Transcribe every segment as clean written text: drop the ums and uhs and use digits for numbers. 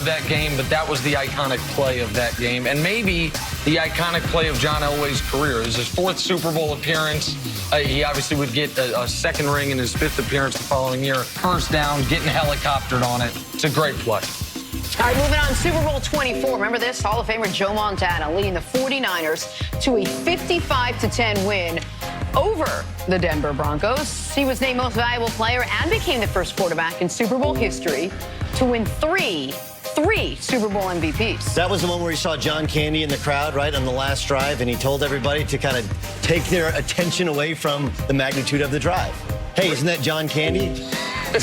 that game, but that was the iconic play of that game. And maybe the iconic play of John Elway's career. It was his 4th Super Bowl appearance. He obviously would get a 2nd ring in his 5th appearance the following year. First down, getting helicoptered on it. It's a great play. All right, moving on, Super Bowl 24. Remember this? Hall of Famer Joe Montana leading the 49ers to a 55-10 win over the Denver Broncos. He was named Most Valuable Player and became the first quarterback in Super Bowl history to win three Super Bowl MVPs. That was the one where he saw John Candy in the crowd, right, on the last drive, and he told everybody to kind of take their attention away from the magnitude of the drive. Hey, isn't that John Candy? You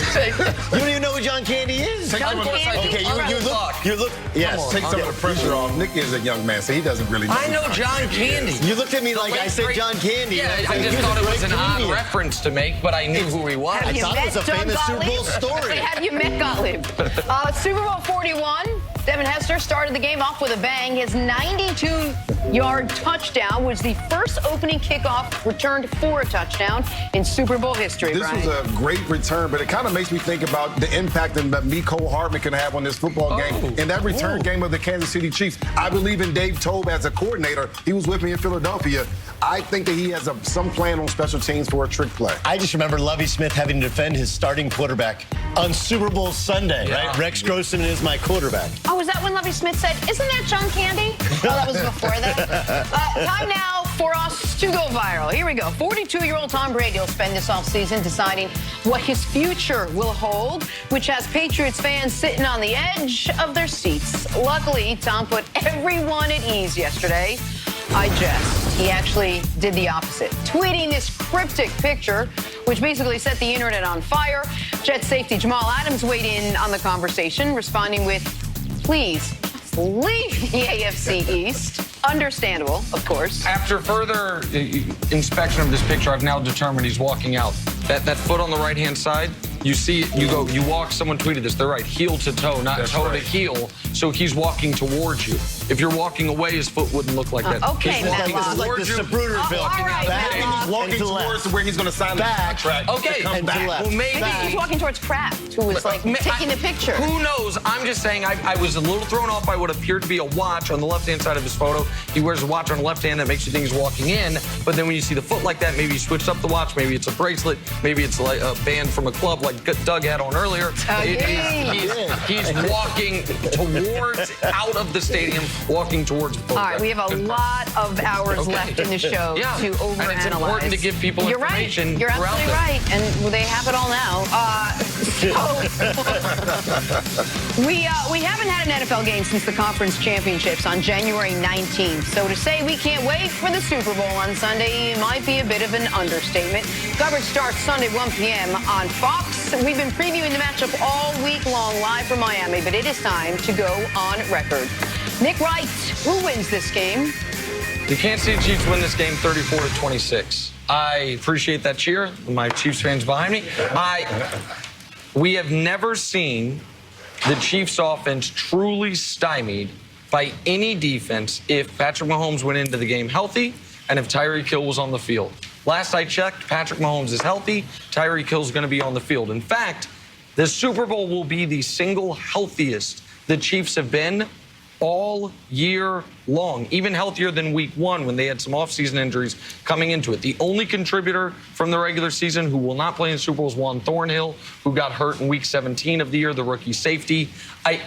don't even know who John Candy is. John Candy? Okay, you look. Yes. Take some of the pressure off. Nick is a young man, so he doesn't really know. I know John Candy. You looked at me like I said John Candy. Yeah, I just thought it was an odd reference to make, but I knew who he was. I thought it was a famous Super Bowl story. Have you met Gottlieb? Super Bowl 41. Devin Hester started the game off with a bang. His 92-yard touchdown was the first opening kickoff returned for a touchdown in Super Bowl history. This was a great return, but it kind of makes me think about the impact that Mecole Hardman can have on this football game. In that return game of the Kansas City Chiefs, I believe in Dave Tobe as a coordinator. He was with me in Philadelphia. I think that he has some plan on special teams for a trick play. I just remember Lovie Smith having to defend his starting quarterback on Super Bowl Sunday, right? Rex Grossman is my quarterback. Oh, was that when Lovie Smith said, "Isn't that John Candy?" Oh, that was before that. Time now for us to go viral. Here we go. 42-year-old Tom Brady will spend this offseason deciding what his future will hold, which has Patriots fans sitting on the edge of their seats. Luckily, Tom put everyone at ease yesterday. I jest. He actually did the opposite, tweeting this cryptic picture, which basically set the internet on fire. Jets safety Jamal Adams weighed in on the conversation, responding with, "Please, leave the AFC East." Understandable, of course. After further inspection of this picture, I've now determined he's walking out. That foot on the right-hand side, you see it, you walk, someone tweeted this, they're right, heel to toe, not toe to heel, so he's walking towards you. If you're walking away, his foot wouldn't look like that. Okay, Matt. This is like the Zapruder film. All right, He's walking towards where he's going to sign the contract. Okay, well, maybe he's walking towards Kraft, who was like taking the picture. Who knows? I'm just saying I was a little thrown off by what appeared to be a watch on the left-hand side of his photo. He wears a watch on the left hand that makes you think he's walking in, but then when you see the foot like that, maybe he switched up the watch, maybe it's a bracelet, maybe it's like a band from a club like Doug had on earlier. He's walking towards, out of the stadium, walking towards the photograph. All right, we have a lot of hours left in the show to overanalyze. And it's important to give people information. You're absolutely right, and they have it all now. We haven't had an NFL game since the conference championships on January 19th. So to say we can't wait for the Super Bowl on Sunday might be a bit of an understatement. Coverage starts Sunday 1 p.m. on Fox. We've been previewing the matchup all week long live from Miami, but it is time to go on record. Nick Wright, who wins this game? The Kansas City Chiefs win this game 34-26. I appreciate that cheer. My Chiefs fans behind me. We have never seen the Chiefs offense truly stymied by any defense if Patrick Mahomes went into the game healthy and if Tyreek Hill was on the field. Last I checked, Patrick Mahomes is healthy. Tyreek Hill is going to be on the field. In fact, the Super Bowl will be the single healthiest the Chiefs have been all year long, even healthier than week 1 when they had some offseason injuries coming into it. The only contributor from the regular season who will not play in the Super Bowl is Juan Thornhill, who got hurt in week 17 of the year, the rookie safety.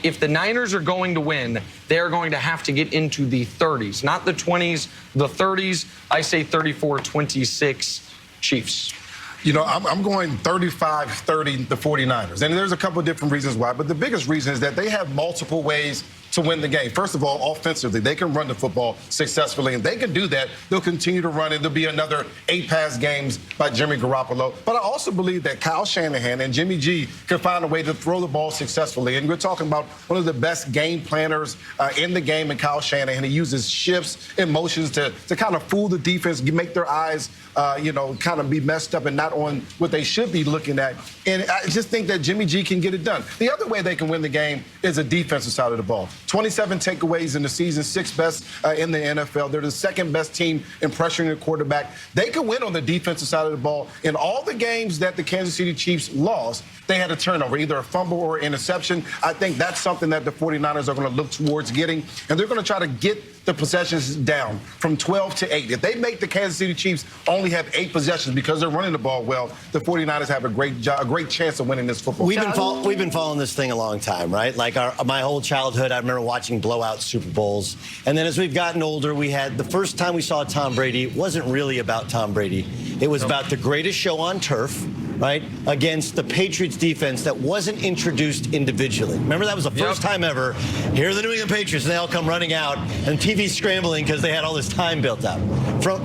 If the Niners are going to win, they're going to have to get into the 30s, not the 20s, the 30s. I say 34-26 Chiefs. You know, I'm going 35-30 the 49ers. And there's a couple of different reasons why, but the biggest reason is that they have multiple ways to win the game. First of all, offensively, they can run the football successfully, and they can do that. They'll continue to run it. There'll be another 8 pass games by Jimmy Garoppolo. But I also believe that Kyle Shanahan and Jimmy G can find a way to throw the ball successfully. And we're talking about one of the best game planners in the game in Kyle Shanahan. He uses shifts and motions to kind of fool the defense, make their eyes, kind of be messed up and not on what they should be looking at. And I just think that Jimmy G can get it done. The other way they can win the game is a defensive side of the ball. 27 takeaways in the season, 6th best in the NFL. They're the 2nd best team in pressuring the quarterback. They can win on the defensive side of the ball. In all the games that the Kansas City Chiefs lost, they had a turnover, either a fumble or interception. I think that's something that the 49ers are going to look towards getting, and they're going to try to get the possessions down from 12 to 8. If they make the Kansas City Chiefs only have 8 possessions because they're running the ball well, the 49ers have a great chance of winning this football. We've been following this thing a long time, right? Like my whole childhood, I remember watching blowout Super Bowls. And then as we've gotten older, we had the first time we saw Tom Brady wasn't really about Tom Brady. It was about the greatest show on turf, right, against the Patriots defense that wasn't introduced individually. Remember, that was the first time ever. Here are the New England Patriots, and they all come running out, and TV's scrambling because they had all this time built up.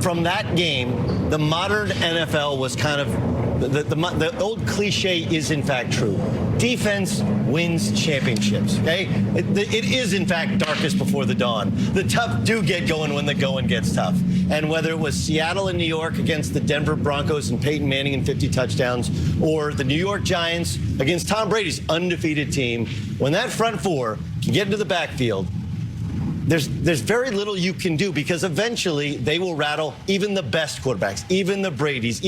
From that game, the modern NFL was kind of, the old cliche is in fact true. Defense wins championships, okay? It is, in fact, darkest before the dawn. The tough do get going when the going gets tough. And whether it was Seattle and New York against the Denver Broncos and Peyton Manning and 50 touchdowns, or the New York Giants against Tom Brady's undefeated team, when that front four can get into the backfield, there's very little you can do, because eventually they will rattle even the best quarterbacks, even the Bradys,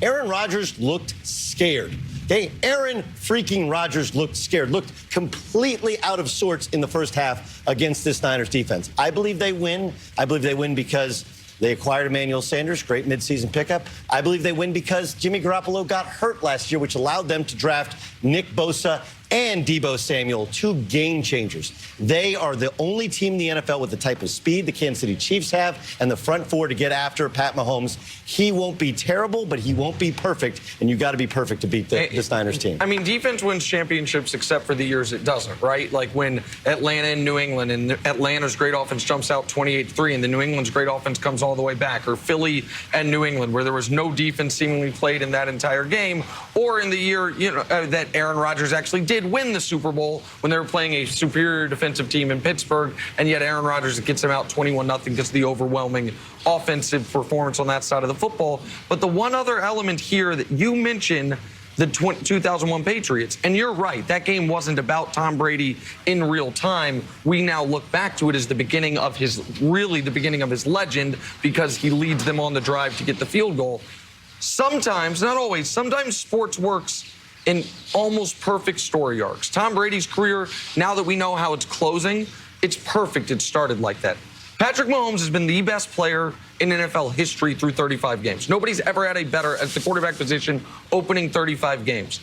Aaron Rodgers looked scared. Okay, Aaron freaking Rodgers looked scared, looked completely out of sorts in the first half against this Niners defense. I believe they win. I believe they win because they acquired Emmanuel Sanders, great midseason pickup. I believe they win because Jimmy Garoppolo got hurt last year, which allowed them to draft Nick Bosa and Deebo Samuel, 2 game changers. They are the only team in the NFL with the type of speed the Kansas City Chiefs have and the front four to get after Pat Mahomes. He won't be terrible, but he won't be perfect, and you got to be perfect to beat this Niners team. I mean, defense wins championships except for the years it doesn't, right? Like when Atlanta and New England, and Atlanta's great offense jumps out 28-3, and the New England's great offense comes all the way back, or Philly and New England, where there was no defense seemingly played in that entire game, or in the year that Aaron Rodgers actually did win the Super Bowl when they were playing a superior defensive team in Pittsburgh, and yet Aaron Rodgers gets them out 21-0 because of the overwhelming offensive performance on that side of the football. But the one other element here that you mentioned, the 2001 Patriots, and you're right, that game wasn't about Tom Brady in real time. We now look back to it as the beginning of his legend, because he leads them on the drive to get the field goal. Sometimes, not always, sometimes sports works in almost perfect story arcs. Tom Brady's career, now that we know how it's closing, it's perfect it started like that. Patrick Mahomes has been the best player in NFL history through 35 games. Nobody's ever had a better at the quarterback position opening 35 games.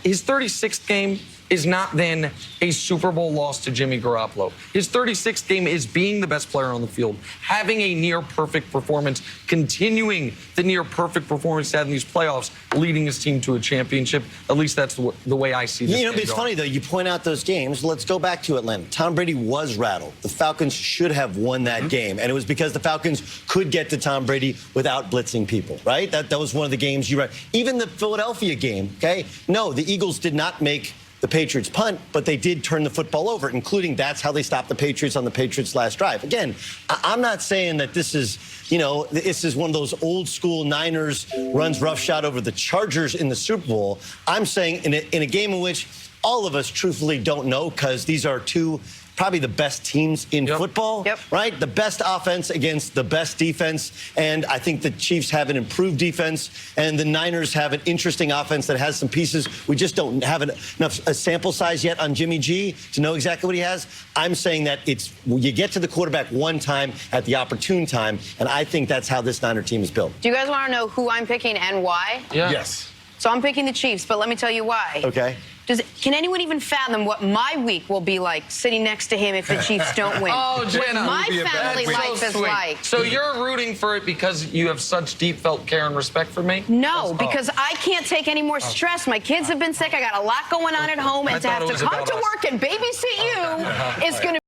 His 36th game is not then a Super Bowl loss to Jimmy Garoppolo. His 36th game is being the best player on the field, having a near-perfect performance, continuing the near-perfect performance he had in these playoffs, leading his team to a championship. At least that's the way I see this game it's funny, though. You point out those games. Let's go back to Atlanta. Tom Brady was rattled. The Falcons should have won that game, and it was because the Falcons could get to Tom Brady without blitzing people, right? That was one of the games you read. Even the Philadelphia game, okay? No, the Eagles did not make the Patriots punt, but they did turn the football over, including that's how they stopped the Patriots on the Patriots' last drive. Again, I'm not saying that this is, this is one of those old school Niners runs roughshod over the Chargers in the Super Bowl. I'm saying in a game in which all of us truthfully don't know, because these are probably the best teams in football, right? The best offense against the best defense. And I think the Chiefs have an improved defense, and the Niners have an interesting offense that has some pieces. We just don't have enough a sample size yet on Jimmy G to know exactly what he has. I'm saying that you get to the quarterback one time at the opportune time, and I think that's how this Niner team is built. Do you guys want to know who I'm picking and why? Yeah. Yes. So I'm picking the Chiefs, but let me tell you why. Okay. Can anyone even fathom what my week will be like sitting next to him if the Chiefs don't win? Oh, Jenna. What my family life is like. So you're rooting for it because you have such deep felt care and respect for me? No, because I can't take any more stress. My kids have been sick. I got a lot going on at home, and to have to come to work and babysit you is going to